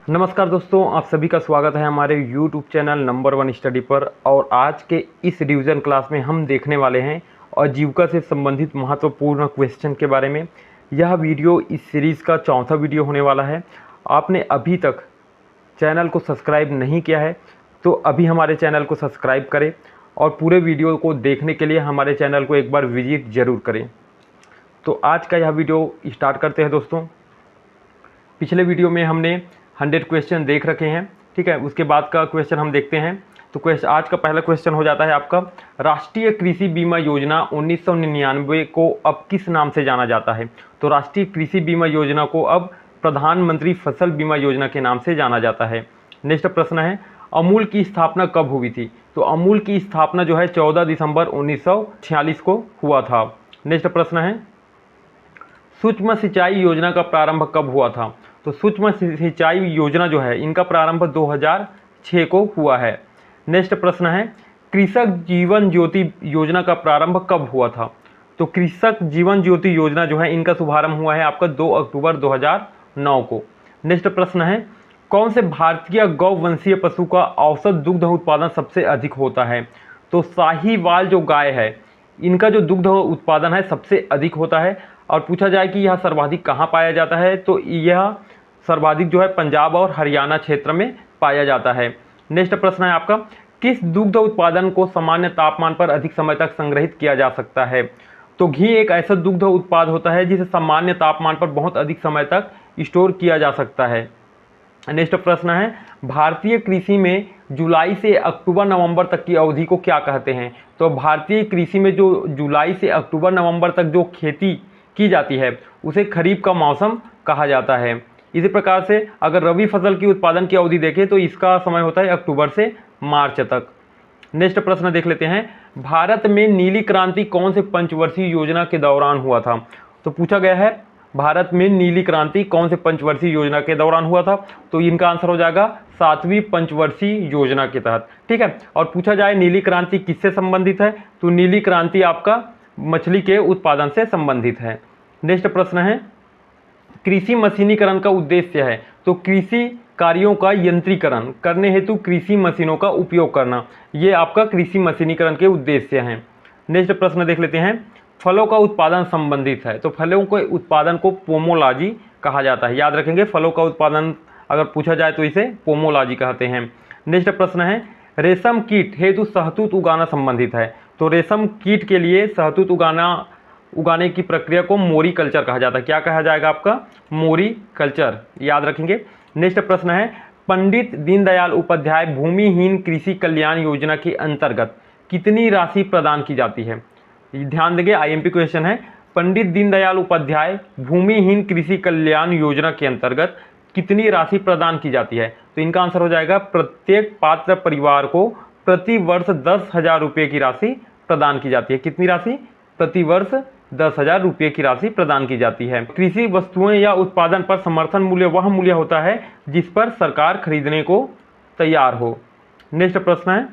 नमस्कार दोस्तों, आप सभी का स्वागत है हमारे YouTube चैनल नंबर 1 स्टडी पर। और आज के इस रिवीजन क्लास में हम देखने वाले हैं आजीविका से संबंधित महत्वपूर्ण क्वेश्चन के बारे में। यह वीडियो इस सीरीज़ का चौथा वीडियो होने वाला है। आपने अभी तक चैनल को सब्सक्राइब नहीं किया है तो अभी हमारे चैनल को सब्सक्राइब करें और पूरे वीडियो को देखने के लिए हमारे चैनल को एक बार विजिट ज़रूर करें। तो आज का यह वीडियो स्टार्ट करते हैं दोस्तों। पिछले वीडियो में हमने 100 क्वेश्चन देख रखे हैं, ठीक है। उसके बाद का क्वेश्चन हम देखते हैं। तो आज का पहला क्वेश्चन हो जाता है आपका, राष्ट्रीय कृषि बीमा योजना 1999 को अब किस नाम से जाना जाता है? तो राष्ट्रीय कृषि बीमा योजना को अब प्रधानमंत्री फसल बीमा योजना के नाम से जाना जाता है। नेक्स्ट प्रश्न है, अमूल की स्थापना कब हुई थी? तो अमूल की स्थापना जो है 14 दिसंबर 1946 को हुआ था। नेक्स्ट प्रश्न है, सूक्ष्म सिंचाई योजना का प्रारंभ कब हुआ था? तो सूक्ष्म सिंचाई योजना जो है इनका प्रारंभ 2006 को हुआ है। नेक्स्ट प्रश्न है, कृषक जीवन ज्योति योजना का प्रारंभ कब हुआ था? तो कृषक जीवन ज्योति योजना जो है इनका शुभारंभ हुआ है आपका 2 अक्टूबर 2009 को। नेक्स्ट प्रश्न है, कौन से भारतीय गौवंशीय पशु का औसत दुग्ध उत्पादन सबसे अधिक होता है? तो साहीवाल जो गाय है इनका जो दुग्ध उत्पादन है सबसे अधिक होता है। और पूछा जाए कि यह सर्वाधिक कहाँ पाया जाता है, तो यह सर्वाधिक जो है पंजाब और हरियाणा क्षेत्र में पाया जाता है। नेक्स्ट प्रश्न है आपका, किस दुग्ध उत्पादन को सामान्य तापमान पर अधिक समय तक संग्रहित किया जा सकता है? तो घी एक ऐसा दुग्ध उत्पाद होता है जिसे सामान्य तापमान पर बहुत अधिक समय तक स्टोर किया जा सकता है। नेक्स्ट प्रश्न है, भारतीय कृषि में जुलाई से अक्टूबर नवंबर तक की अवधि को क्या कहते हैं? तो भारतीय कृषि में जो जुलाई से अक्टूबर नवंबर तक जो खेती की जाती है उसे खरीफ का मौसम कहा जाता है। इसी प्रकार से अगर रबी फसल की उत्पादन की अवधि देखें तो इसका समय होता है अक्टूबर से मार्च तक। नेक्स्ट प्रश्न देख लेते हैं, भारत में नीली क्रांति कौन से पंचवर्षीय योजना के दौरान हुआ था? तो पूछा गया है भारत में नीली क्रांति कौन से पंचवर्षीय योजना के दौरान हुआ था? तो इनका आंसर हो जाएगा 7वीं पंचवर्षीय योजना के तहत, ठीक है। और पूछा जाए नीली क्रांति किससे संबंधित है? तो नीली क्रांति आपका मछली के उत्पादन से संबंधित है। नेक्स्ट प्रश्न है, कृषि मशीनीकरण का उद्देश्य है? तो कृषि कार्यों का यंत्रीकरण करने हेतु कृषि मशीनों का उपयोग करना, ये आपका कृषि मशीनीकरण के उद्देश्य हैं। नेक्स्ट प्रश्न देख लेते हैं, फलों का उत्पादन संबंधित है? तो फलों के उत्पादन को पोमोलॉजी कहा जाता है। याद रखेंगे, फलों का उत्पादन अगर पूछा जाए तो इसे पोमोलॉजी कहते हैं। नेक्स्ट प्रश्न है, रेशम कीट हेतु शहतूत उगाना संबंधित है? तो रेशम कीट के लिए शहतूत उगाने की प्रक्रिया को मोरी कल्चर कहा जाता है। क्या कहा जाएगा आपका? मोरी कल्चर, याद रखेंगे। नेक्स्ट प्रश्न है, पंडित दीनदयाल उपाध्याय भूमिहीन कृषि कल्याण योजना के अंतर्गत कितनी राशि प्रदान की जाती है? ध्यान देंगे, आईएमपी क्वेश्चन है। पंडित दीनदयाल उपाध्याय भूमिहीन कृषि कल्याण योजना के अंतर्गत कितनी राशि प्रदान की जाती है? तो इनका आंसर हो जाएगा, प्रत्येक पात्र परिवार को प्रति वर्ष 10,000 रुपये की राशि प्रदान की जाती है। कितनी राशि? प्रति वर्ष 10,000 रुपये की राशि प्रदान की जाती है। कृषि वस्तुएं या उत्पादन पर समर्थन मूल्य वह मूल्य होता है जिस पर सरकार खरीदने को तैयार हो। नेक्स्ट प्रश्न है,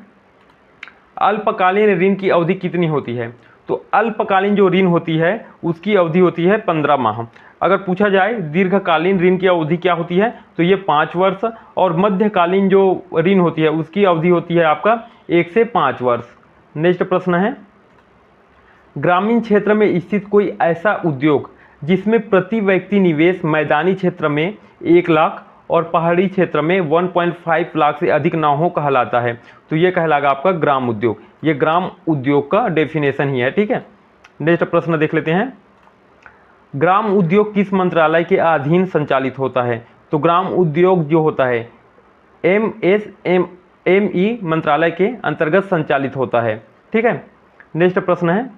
अल्पकालीन ऋण की अवधि कितनी होती है? तो अल्पकालीन जो ऋण होती है उसकी अवधि होती है 15 माह। अगर पूछा जाए दीर्घकालीन ऋण की अवधि क्या होती है, तो ये 5 वर्ष। और मध्यकालीन जो ऋण होती है उसकी अवधि होती है आपका 1 से 5 वर्ष। नेक्स्ट प्रश्न है, ग्रामीण क्षेत्र में स्थित कोई ऐसा उद्योग जिसमें प्रति व्यक्ति निवेश मैदानी क्षेत्र में 1 लाख और पहाड़ी क्षेत्र में 1.5 लाख से अधिक ना हो कहलाता है? तो ये कहलाएगा आपका ग्राम उद्योग। ये ग्राम उद्योग का डेफिनेशन ही है, ठीक है। नेक्स्ट प्रश्न देख लेते हैं, ग्राम उद्योग किस मंत्रालय के अधीन संचालित होता है? तो ग्राम उद्योग जो होता है MSME मंत्रालय के अंतर्गत संचालित होता है, ठीक है। नेक्स्ट प्रश्न है,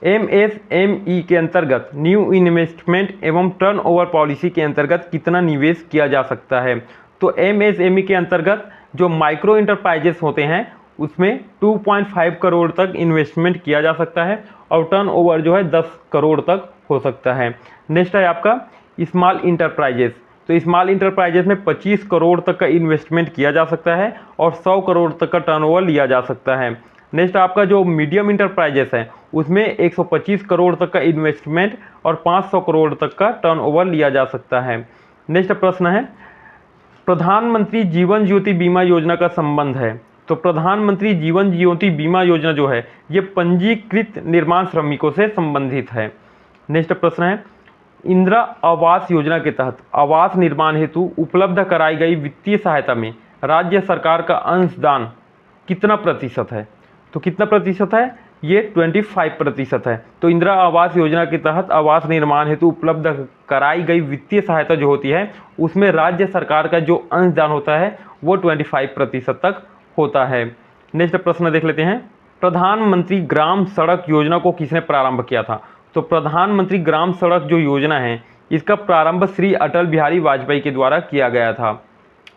MSME के अंतर्गत न्यू इन्वेस्टमेंट एवं टर्नओवर पॉलिसी के अंतर्गत कितना निवेश किया जा सकता है? तो MSME के अंतर्गत जो माइक्रो इंटरप्राइजेस होते हैं उसमें 2.5 करोड़ तक इन्वेस्टमेंट किया जा सकता है और टर्नओवर जो है 10 करोड़ तक हो सकता है। नेक्स्ट है आपका स्मॉल इंटरप्राइजेस। तो स्मॉल इंटरप्राइजेस में 25 करोड़ तक का इन्वेस्टमेंट किया जा सकता है और 100 करोड़ तक का टर्नओवर लिया जा सकता है। नेक्स्ट आपका जो मीडियम इंटरप्राइजेस है उसमें 125 करोड़ तक का इन्वेस्टमेंट और 500 करोड़ तक का टर्नओवर लिया जा सकता है। नेक्स्ट प्रश्न है, प्रधानमंत्री जीवन ज्योति बीमा योजना का संबंध है? तो प्रधानमंत्री जीवन ज्योति बीमा योजना जो है ये पंजीकृत निर्माण श्रमिकों से संबंधित है। नेक्स्ट प्रश्न है, इंदिरा आवास योजना के तहत आवास निर्माण हेतु उपलब्ध कराई गई वित्तीय सहायता में राज्य सरकार का अंशदान कितना प्रतिशत है? तो कितना प्रतिशत है? ये 25% है। तो इंदिरा आवास योजना के तहत आवास निर्माण हेतु उपलब्ध कराई गई वित्तीय सहायता जो होती है उसमें राज्य सरकार का जो अंशदान होता है वो 25% तक होता है। नेक्स्ट प्रश्न देख लेते हैं, प्रधानमंत्री ग्राम सड़क योजना को किसने प्रारंभ किया था? तो प्रधानमंत्री ग्राम सड़क जो योजना है इसका प्रारंभ श्री अटल बिहारी वाजपेयी के द्वारा किया गया था।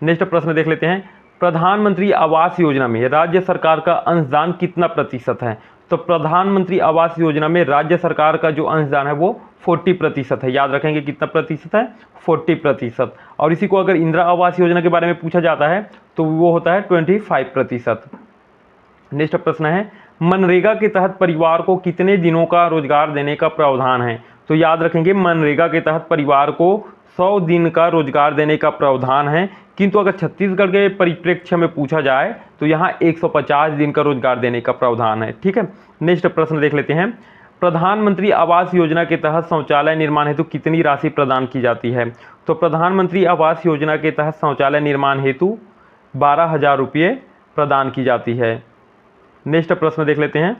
नेक्स्ट प्रश्न देख लेते हैं, प्रधानमंत्री आवास योजना में राज्य सरकार का अंशदान कितना प्रतिशत है? तो प्रधानमंत्री आवास योजना में राज्य सरकार का जो अंशदान है वो 40% है। याद रखेंगे कितना प्रतिशत है? 40%। और इसी को अगर इंदिरा आवास योजना के बारे में पूछा जाता है तो वो होता है 25%। नेक्स्ट प्रश्न है, मनरेगा के तहत परिवार को कितने दिनों का रोजगार देने का प्रावधान है? तो याद रखेंगे मनरेगा के तहत परिवार को 100 दिन का रोजगार देने का प्रावधान है, किंतु अगर छत्तीसगढ़ के परिप्रेक्ष्य में पूछा जाए तो यहाँ 150 दिन का रोजगार देने का प्रावधान है। ठीक है। नेक्स्ट प्रश्न देख लेते हैं, प्रधानमंत्री आवास योजना के तहत शौचालय निर्माण हेतु कितनी राशि प्रदान की जाती है? तो प्रधानमंत्री आवास योजना के तहत शौचालय निर्माण हेतु 12,000 रुपये प्रदान की जाती है। नेक्स्ट प्रश्न देख लेते हैं,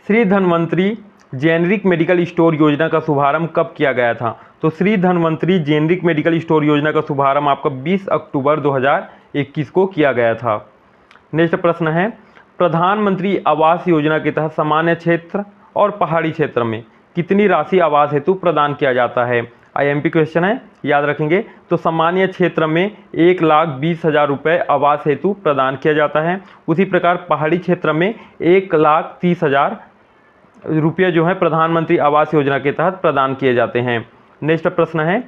Shri Dhanvantari generic medical store योजना का शुभारंभ कब किया गया था? तो Shri Dhanvantari generic medical store योजना का शुभारंभ आपका 20 अक्टूबर 2021 को किया गया था। नेक्स्ट प्रश्न है, प्रधानमंत्री आवास योजना के तहत सामान्य क्षेत्र और पहाड़ी क्षेत्र में कितनी राशि आवास हेतु प्रदान किया जाता है? IMP क्वेश्चन है, याद रखेंगे। तो सामान्य क्षेत्र में 1,20,000 रुपये आवास हेतु प्रदान किया जाता है। उसी प्रकार पहाड़ी क्षेत्र में 1,30,000 रुपये जो है प्रधानमंत्री आवास योजना के तहत प्रदान किए जाते हैं। नेक्स्ट प्रश्न है,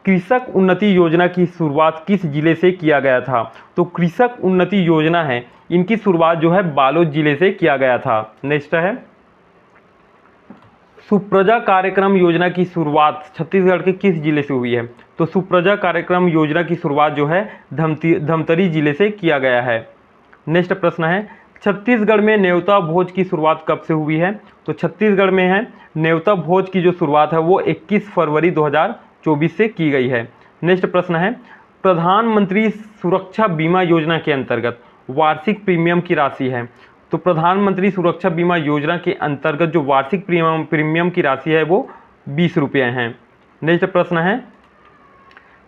कृषक उन्नति योजना की शुरुआत किस जिले से किया गया था? तो कृषक उन्नति योजना है इनकी शुरुआत जो है बालोद जिले से किया गया था। नेक्स्ट है, सुप्रजा कार्यक्रम योजना की शुरुआत छत्तीसगढ़ के किस जिले से हुई है? तो सुप्रजा कार्यक्रम योजना की शुरुआत जो है धमतरी जिले से किया गया है। नेक्स्ट प्रश्न है, छत्तीसगढ़ में नेवता भोज की शुरुआत कब से हुई है? तो छत्तीसगढ़ में है नेवता भोज की जो शुरुआत है वो 21 फरवरी 2024 से की गई है। नेक्स्ट प्रश्न है, प्रधानमंत्री सुरक्षा बीमा योजना के अंतर्गत वार्षिक प्रीमियम की राशि है? तो प्रधानमंत्री सुरक्षा बीमा योजना के अंतर्गत जो वार्षिक प्रीमियम की राशि है वो 20 रुपये हैं। नेक्स्ट प्रश्न है,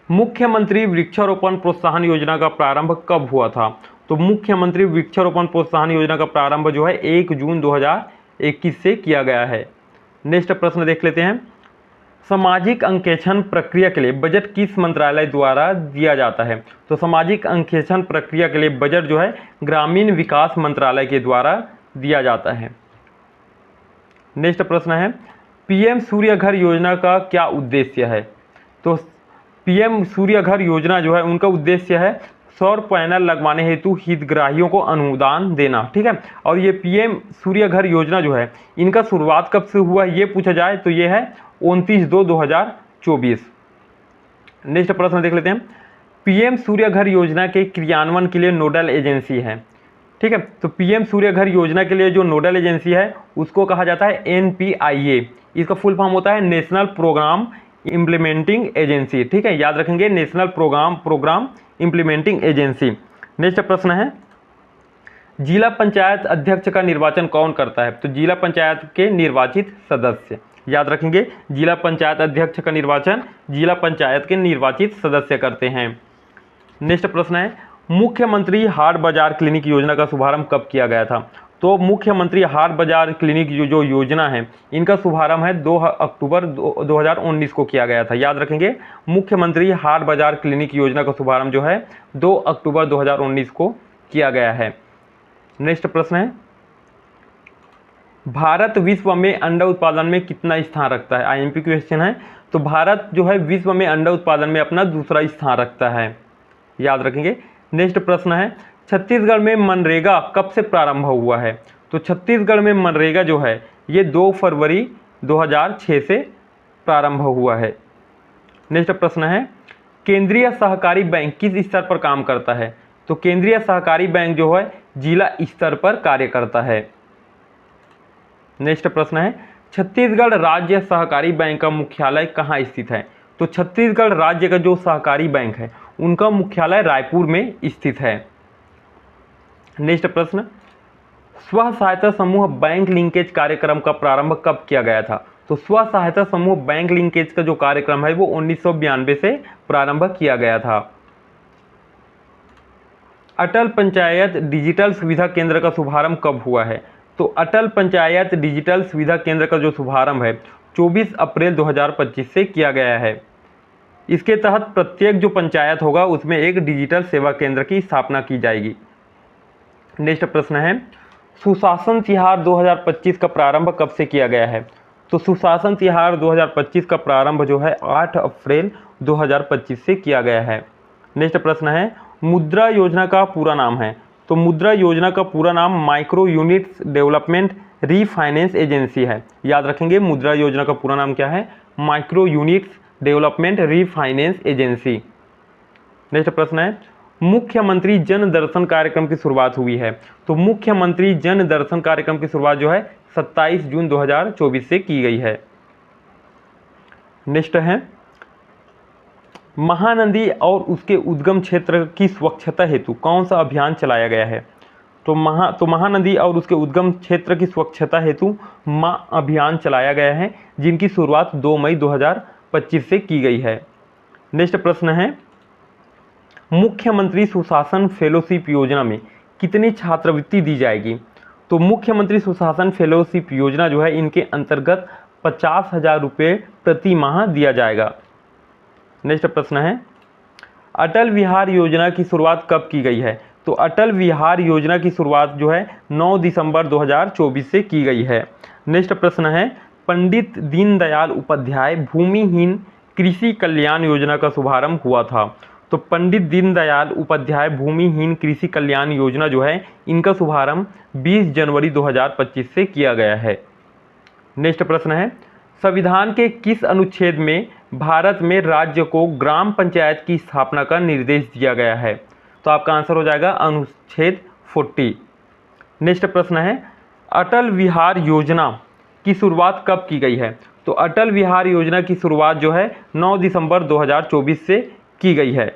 मुख्यमंत्री वृक्षारोपण प्रोत्साहन योजना का प्रारंभ कब हुआ था? तो मुख्यमंत्री वृक्षारोपण प्रोत्साहन योजना का प्रारंभ जो है 1 जून 2021 से किया गया है। नेक्स्ट प्रश्न देख लेते हैं, सामाजिक अंकेक्षण प्रक्रिया के लिए बजट किस मंत्रालय द्वारा दिया जाता है? तो सामाजिक अंकेक्षण प्रक्रिया के लिए बजट जो है ग्रामीण विकास मंत्रालय के द्वारा दिया जाता है। नेक्स्ट प्रश्न है, PM सूर्य घर योजना का क्या उद्देश्य है? तो PM सूर्य घर योजना जो है उनका उद्देश्य है सौर पैनल लगवाने हेतु हितग्राहियों को अनुदान देना। ठीक है। और ये PM सूर्य घर योजना जो है इनका शुरुआत कब से हुआ ये पूछा जाए तो ये है 29/2/2024। नेक्स्ट प्रश्न देख लेते हैं, PM सूर्य घर योजना के क्रियान्वयन के लिए नोडल एजेंसी है। ठीक है। तो PM सूर्य घर योजना के लिए जो नोडल एजेंसी है उसको कहा जाता है NPIA। इसका फुल फॉर्म होता है नेशनल प्रोग्राम इम्प्लीमेंटिंग एजेंसी। ठीक है, याद रखेंगे national programme implementing agency. Next प्रश्न है, जिला पंचायत अध्यक्ष का निर्वाचन कौन करता है? तो जिला पंचायत के निर्वाचित सदस्य। याद रखेंगे जिला पंचायत अध्यक्ष का निर्वाचन जिला पंचायत के निर्वाचित सदस्य करते हैं। नेक्स्ट प्रश्न है, मुख्यमंत्री हाट बाजार क्लिनिक योजना का शुभारंभ कब किया गया था? तो मुख्यमंत्री हाट बाजार क्लिनिक जो योजना है इनका शुभारंभ है 2 अक्टूबर 2019 को किया गया था। याद रखेंगे मुख्यमंत्री हाट बाजार क्लिनिक योजना का शुभारंभ जो है 2 अक्टूबर 2019 को किया गया है। नेक्स्ट प्रश्न है, भारत विश्व में अंडा उत्पादन में कितना स्थान रखता है? IMP क्वेश्चन है। तो भारत जो है विश्व में अंडा उत्पादन में अपना दूसरा स्थान रखता है। याद रखेंगे। नेक्स्ट प्रश्न है, छत्तीसगढ़ में मनरेगा कब से प्रारंभ हुआ है? तो छत्तीसगढ़ में मनरेगा जो है ये 2 फरवरी 2006 से प्रारंभ हुआ है। नेक्स्ट प्रश्न है, केंद्रीय सहकारी बैंक किस स्तर पर काम करता है? तो केंद्रीय सहकारी बैंक जो है जिला स्तर पर कार्य करता है। नेक्स्ट प्रश्न है, छत्तीसगढ़ राज्य सहकारी बैंक का मुख्यालय कहाँ स्थित है? तो छत्तीसगढ़ राज्य का जो सहकारी बैंक है उनका मुख्यालय रायपुर में स्थित है। नेक्स्ट प्रश्न, स्व सहायता समूह बैंक लिंकेज कार्यक्रम का प्रारंभ कब किया गया था? तो स्व सहायता समूह बैंक लिंकेज का जो कार्यक्रम है वो 1992 से प्रारंभ किया गया था। अटल पंचायत डिजिटल सुविधा केंद्र का शुभारंभ कब हुआ है? तो अटल पंचायत डिजिटल सुविधा केंद्र का जो शुभारंभ है 24 अप्रैल 2025 से किया गया है। इसके तहत प्रत्येक जो पंचायत होगा उसमें एक डिजिटल सेवा केंद्र की स्थापना की जाएगी। नेक्स्ट प्रश्न है, सुशासन तिहार 2025 का प्रारंभ कब से किया गया है? तो सुशासन तिहार 2025 का प्रारंभ जो है 8 अप्रैल 2025 से किया गया है। नेक्स्ट प्रश्न है, मुद्रा योजना का पूरा नाम है? तो मुद्रा योजना का पूरा नाम micro units development refinance agency है। याद रखेंगे मुद्रा योजना का पूरा नाम क्या है? Micro units development refinance agency. Next प्रश्न है, मुख्यमंत्री जन दर्शन कार्यक्रम की शुरुआत हुई है? तो मुख्यमंत्री जन दर्शन कार्यक्रम की शुरुआत जो है 27 जून 2024 से की गई है। नेक्स्ट है, महानदी और उसके उद्गम क्षेत्र की स्वच्छता हेतु कौन सा अभियान चलाया गया है? तो महानदी और उसके उद्गम क्षेत्र की स्वच्छता हेतु अभियान चलाया गया है, जिनकी शुरुआत 2 मई 2025 से की गई है। नेक्स्ट प्रश्न है, मुख्यमंत्री सुशासन फेलोशिप योजना में कितनी छात्रवृत्ति दी जाएगी? तो मुख्यमंत्री सुशासन फेलोशिप योजना जो है इनके अंतर्गत 50,000 रुपये प्रति माह दिया जाएगा। नेक्स्ट प्रश्न है, अटल विहार योजना की शुरुआत कब की गई है? तो अटल विहार योजना की शुरुआत जो है 9 दिसंबर 2024 से की गई है। नेक्स्ट प्रश्न है, पंडित दीनदयाल उपाध्याय भूमिहीन कृषि कल्याण योजना का शुभारंभ हुआ था? तो पंडित दीनदयाल उपाध्याय भूमिहीन कृषि कल्याण योजना जो है इनका शुभारंभ 20 जनवरी 2025 से किया गया है। नेक्स्ट प्रश्न है, संविधान के किस अनुच्छेद में भारत में राज्य को ग्राम पंचायत की स्थापना का निर्देश दिया गया है? तो आपका आंसर हो जाएगा अनुच्छेद 40। नेक्स्ट प्रश्न है, अटल विहार योजना की शुरुआत कब की गई है? तो अटल विहार योजना की शुरुआत जो है 9 दिसंबर 2024 से की गई है।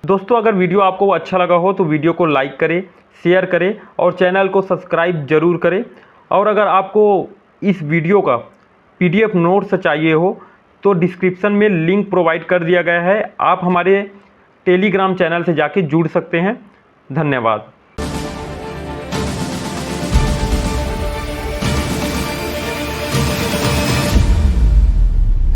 दोस्तों, अगर वीडियो आपको अच्छा लगा हो तो वीडियो को लाइक करें, शेयर करें और चैनल को सब्सक्राइब जरूर करें। और अगर आपको इस वीडियो का PDF नोट्स चाहिए हो तो डिस्क्रिप्शन में लिंक प्रोवाइड कर दिया गया है, आप हमारे टेलीग्राम चैनल से जाके जुड़ सकते हैं। धन्यवाद।